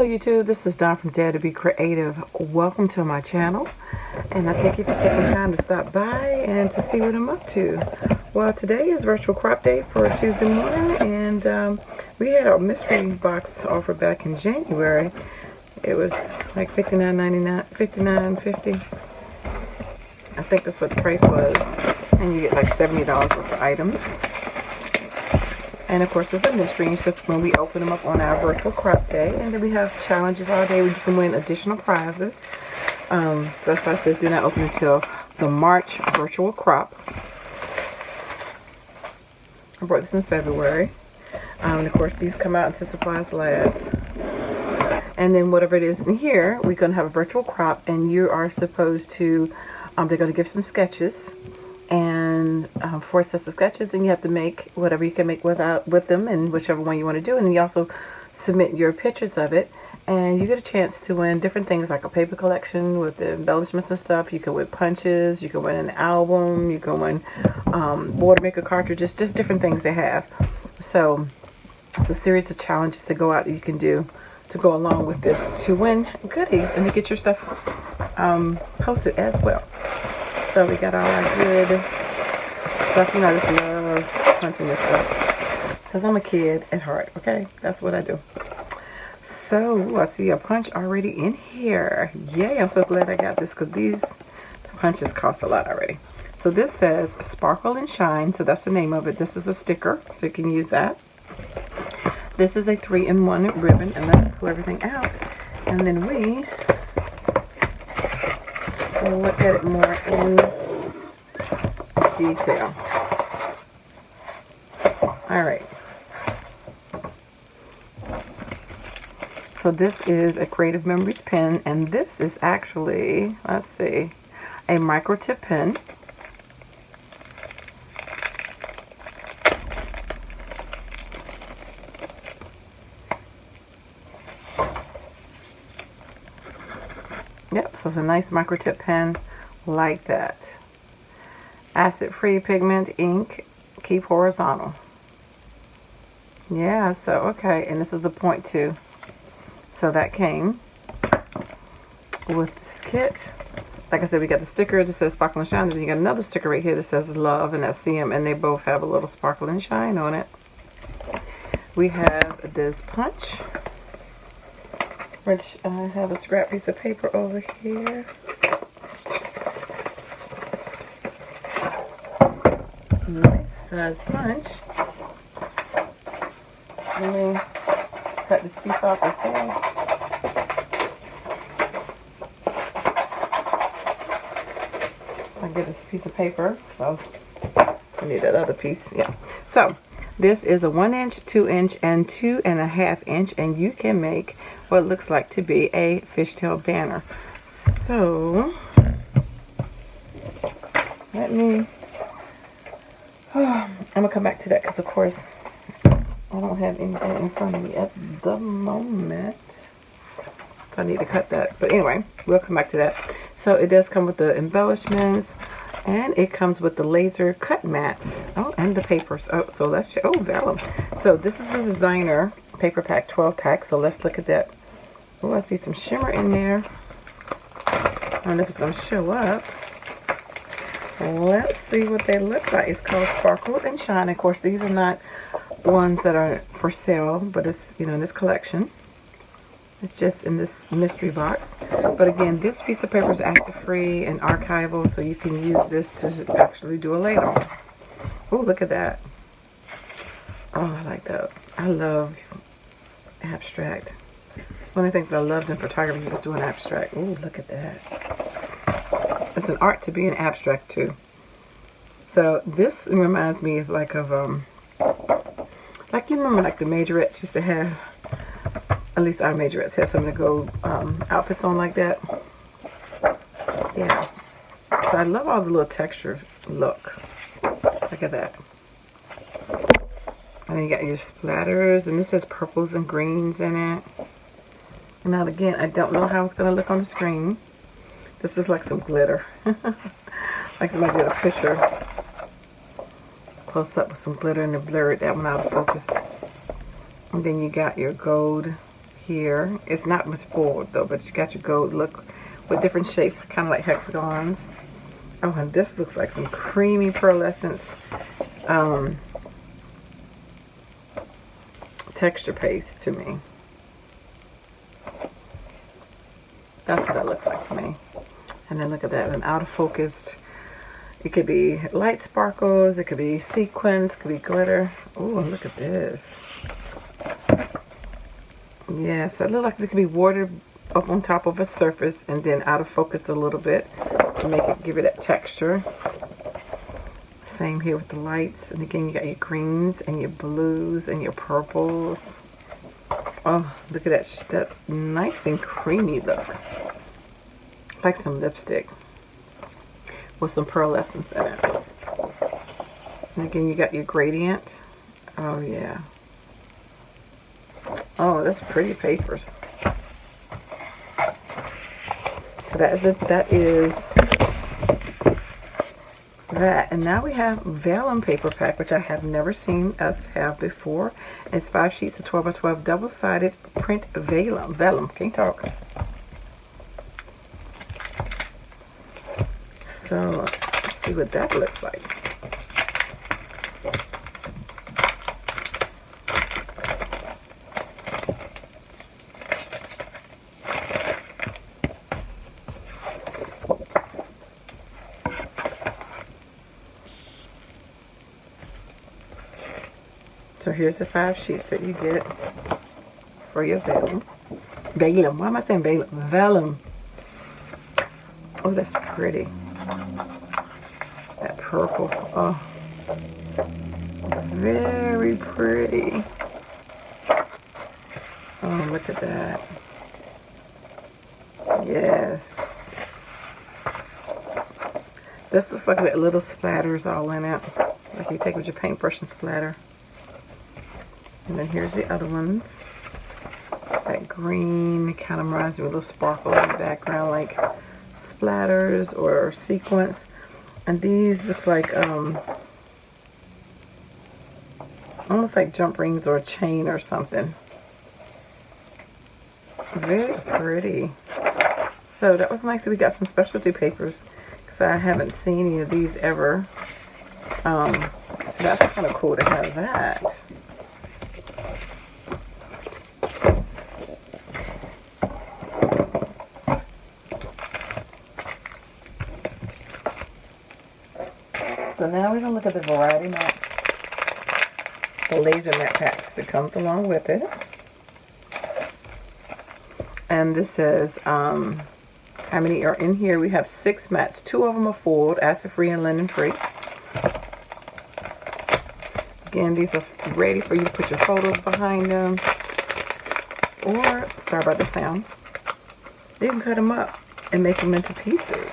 Hello YouTube, this is Dawn from DaretoBeCreative. Welcome to my channel, and I thank you for taking time to stop by and to see what I'm up to. Well, today is virtual crop day for Tuesday morning, and we had a mystery box offer back in January. It was like $59.99, $59.50. I think that's what the price was, and you get like $70 worth of items. And of course, it's a mystery. It's just when we open them up on our virtual crop day. And then we have challenges all day where you can win additional prizes. So that's why it says do not open until the March virtual crop. I brought this in February. And of course, these come out until supplies last. And then whatever it is in here, we're going to have a virtual crop. And you are supposed to, they're going to give some sketches. And 4 sets of sketches, and you have to make whatever you can make with them, and whichever one you want to do. And then you also submit your pictures of it, and you get a chance to win different things like a paper collection with the embellishments and stuff. You can win punches, you can win an album, you can win water maker cartridges, just different things they have. So it's a series of challenges to go out that you can do to go along with this to win goodies and to get your stuff posted as well. So we got all our good stuff. You know, I just love punching this stuff because I'm a kid at heart, okay? That's what I do. So I see a punch already in here. Yay, I'm so glad I got this because these punches cost a lot already. So this says Sparkle and Shine, so that's the name of it. This is a sticker, so you can use that. This is a 3-in-1 ribbon, and let's pull everything out. And then we will look at it more in detail. Alright. So this is a Creative Memories pen, and this is actually, let's see, a micro tip pen. Yep, so it's a nice micro tip pen like that. Acid-free pigment ink, keep horizontal. Yeah, so okay, and this is the .2. So that came with this kit. Like I said, we got the sticker that says Sparkle and Shine, and you got another sticker right here that says Love, and that's CM, and they both have a little sparkle and shine on it. We have this punch, which I have a scrap piece of paper over here. Nice size punch. Let me cut this piece off as well. I get this piece of paper, so I need that other piece. Yeah. So this is a 1-inch, 2-inch, and 2.5 inch, and you can make what looks like to be a fishtail banner. So let me, I'm gonna come back to that because of course I don't have anything in front of me at the moment. So I need to cut that. But anyway, we'll come back to that. So it does come with the embellishments, and it comes with the laser cut mats. Oh, and the papers. Oh, so let's, oh, Vellum. So this is the designer paper pack, 12 pack. So let's look at that. Oh, I see some shimmer in there. I don't know if it's going to show up. Let's see what they look like. It's called Sparkle and Shine. Of course, these are not ones that are for sale, but it's, you know, in this collection. It's just in this mystery box. But again, this piece of paper is acid-free and archival, so you can use this to actually do a layout. Oh, look at that. Oh, I like that. I love abstract. One of the things that I loved in photography was doing abstract. Oh, look at that. It's an art to be an abstract too. So this reminds me of like you remember like the majorettes used to have, at least our majorettes have some of the gold outfits on like that. Yeah. So I love all the little texture look. Look at that. And then you got your splatters, and this has purples and greens in it. Now again, I don't know how it's going to look on the screen. This is like some glitter. Like somebody did a picture close up with some glitter and they blurred that one out of focus. And then you got your gold here. It's not much forward though, but you got your gold look with different shapes, kind of like hexagons. Oh, and this looks like some creamy pearlescence texture paste to me. That's what that looks like to me. And then look at that, an out of focused. It could be light sparkles, it could be sequins, it could be glitter. Oh, and look at this. Yes, it looks like it could be watered up on top of a surface and then out of focus a little bit to make it, give it that texture. Same here with the lights. And again, you got your greens and your blues and your purples. Oh, look at that. That's nice and creamy look. Like some lipstick with some pearlescence in it. And again, you got your gradient. Oh, yeah. Oh, that's pretty papers. So that is it. That is that. And now we have Vellum paper pack, which I have never seen us have before. It's 5 sheets of 12 by 12 double-sided print Vellum. Vellum, can't talk. So let's see what that looks like. So here's the 5 sheets that you get for your Vellum. Vellum. Why am I saying Vellum? Vellum. Oh, that's pretty. That purple. Oh, very pretty. Oh, look at that. Yes. This looks like that little splatters all in it. Like you take with your paintbrush and splatter. And then here's the other ones. That green kind of reminds me of a little sparkle in the background, like splatters or sequins. And these look like almost like jump rings or a chain or something. Very pretty. So that was nice that we got some specialty papers, because I haven't seen any of these ever. So that's kind of cool to have that. So now we're going to look at the variety mats, the laser mat packs that comes along with it. And this says how many are in here. We have 6 mats. 2 of them are foiled, acid-free and linen-free. Again, these are ready for you to put your photos behind them. Or, sorry about the sound, you can cut them up and make them into pieces.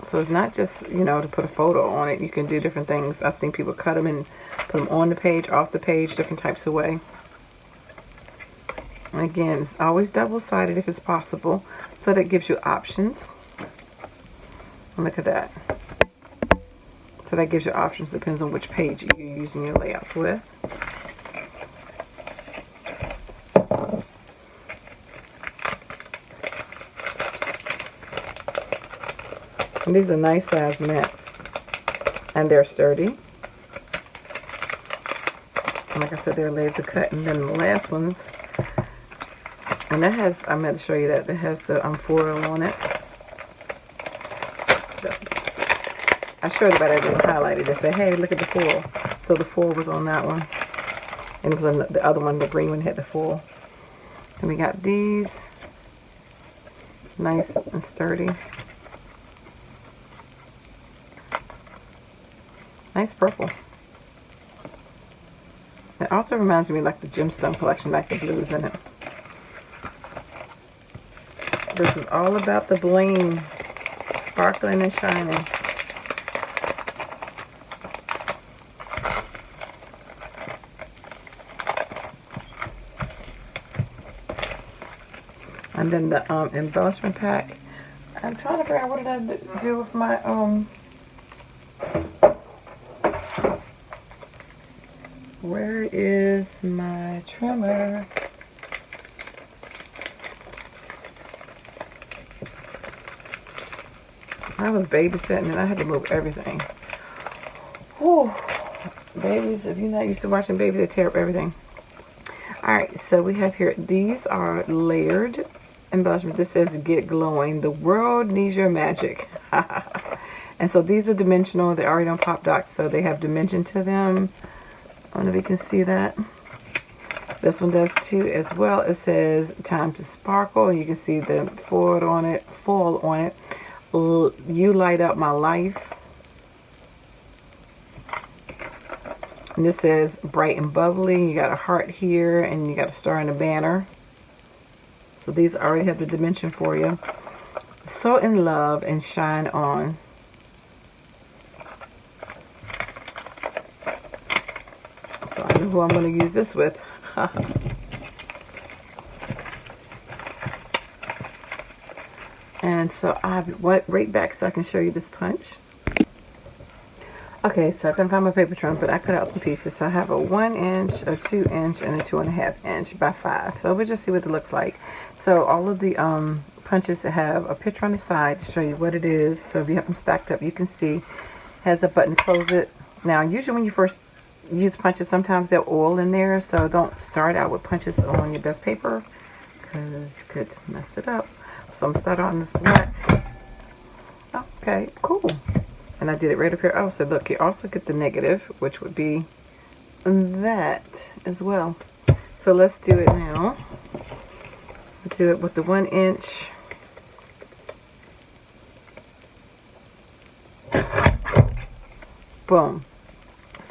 So it's not just, you know, to put a photo on it. You can do different things. I've seen people cut them and put them on the page, off the page, different types of way. And again, it's always double-sided if it's possible. So that gives you options. And look at that. So that gives you options, depends on which page you're using your layouts with. And these are nice size mats, and they're sturdy. And like I said, they're laser cut. And then the last ones, and that has, I meant to show you that has the foil on it. I showed it, but I didn't highlight it. I said, hey, look at the foil. So the foil was on that one, and it was on the other one, the green one, had the foil. And we got these, nice and sturdy. Nice purple. It also reminds me like the gemstone collection, like the blues in it. This is all about the bling, sparkling and shining. And then the embellishment pack. I'm trying to figure out what did I do with my . Where is my trimmer? I was babysitting and I had to move everything. Whew. Babies, if you're not used to watching babies, they tear up everything. Alright, so we have here, these are layered embellishments. This says get glowing. The world needs your magic. And so these are dimensional. They're already on Pop Doc, so they have dimension to them. I don't know if you can see that. This one does too as well. It says time to sparkle. You can see the foil on it. You light up my life. And this says bright and bubbly. You got a heart here and you got a star and a banner. So these already have the dimension for you. So in love and shine on. So I know who I'm going to use this with. And so I went right back so I can show you this punch. Okay, so I couldn't find my paper trim, but I cut out some pieces. So I have a 1 inch, a 2 inch, and a 2.5 inch by 5. So we'll just see what it looks like. So all of the punches have a picture on the side to show you what it is. So if you have them stacked up, you can see. Has a button to close it. Now, usually when you first use punches, sometimes they're oil in there. So don't start out with punches on your best paper because you could mess it up. So I'm going to start on this black. Okay, cool. And I did it right up here. Oh, so look, you also get the negative, which would be that as well. So let's do it now. Let's do it with the 1 inch. Boom.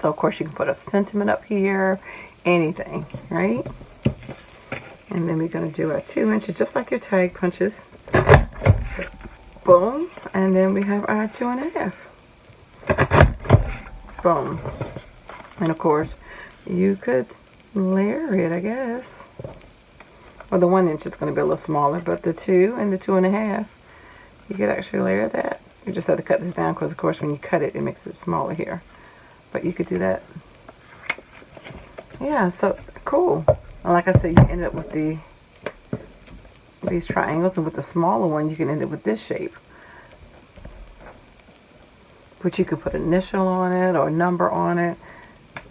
So of course you can put a sentiment up here, anything, right? And then we're going to do our 2 inches, just like your tag punches. Boom. And then we have our 2.5. Boom. And of course, you could layer it, I guess. Well, the 1 inch is going to be a little smaller, but the 2 and the 2.5, you could actually layer that. You just have to cut this down because, of course, when you cut it, it makes it smaller here. But you could do that. Yeah, so cool. And like I said, you end up with these triangles, and with the smaller one, you can end up with this shape. But you could put initial on it or number on it,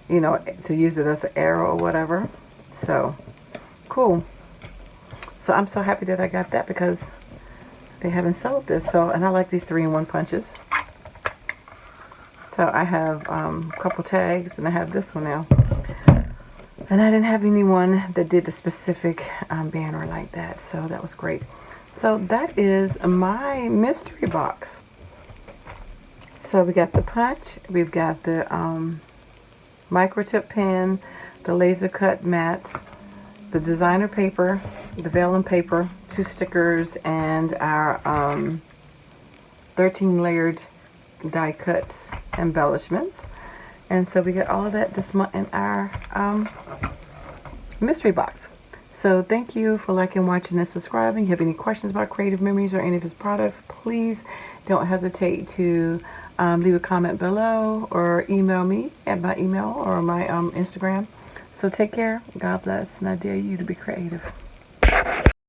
you know, to use it as an arrow or whatever. So, cool. So I'm so happy that I got that because they haven't sold this. So, and I like these 3-in-1 punches. So I have a couple tags, and I have this one now. And I didn't have anyone that did the specific banner like that. So that was great. So that is my mystery box. So we got the punch, we've got the micro tip pen, the laser cut mats, the designer paper, the vellum paper, 2 stickers, and our 13 layered die cuts embellishments. And so we got all of that this month in our mystery box. So thank you for liking, watching, and subscribing. If you have any questions about Creative Memories or any of his products, please don't hesitate to leave a comment below or email me at my email or my Instagram. So take care. God bless. And I dare you to be creative.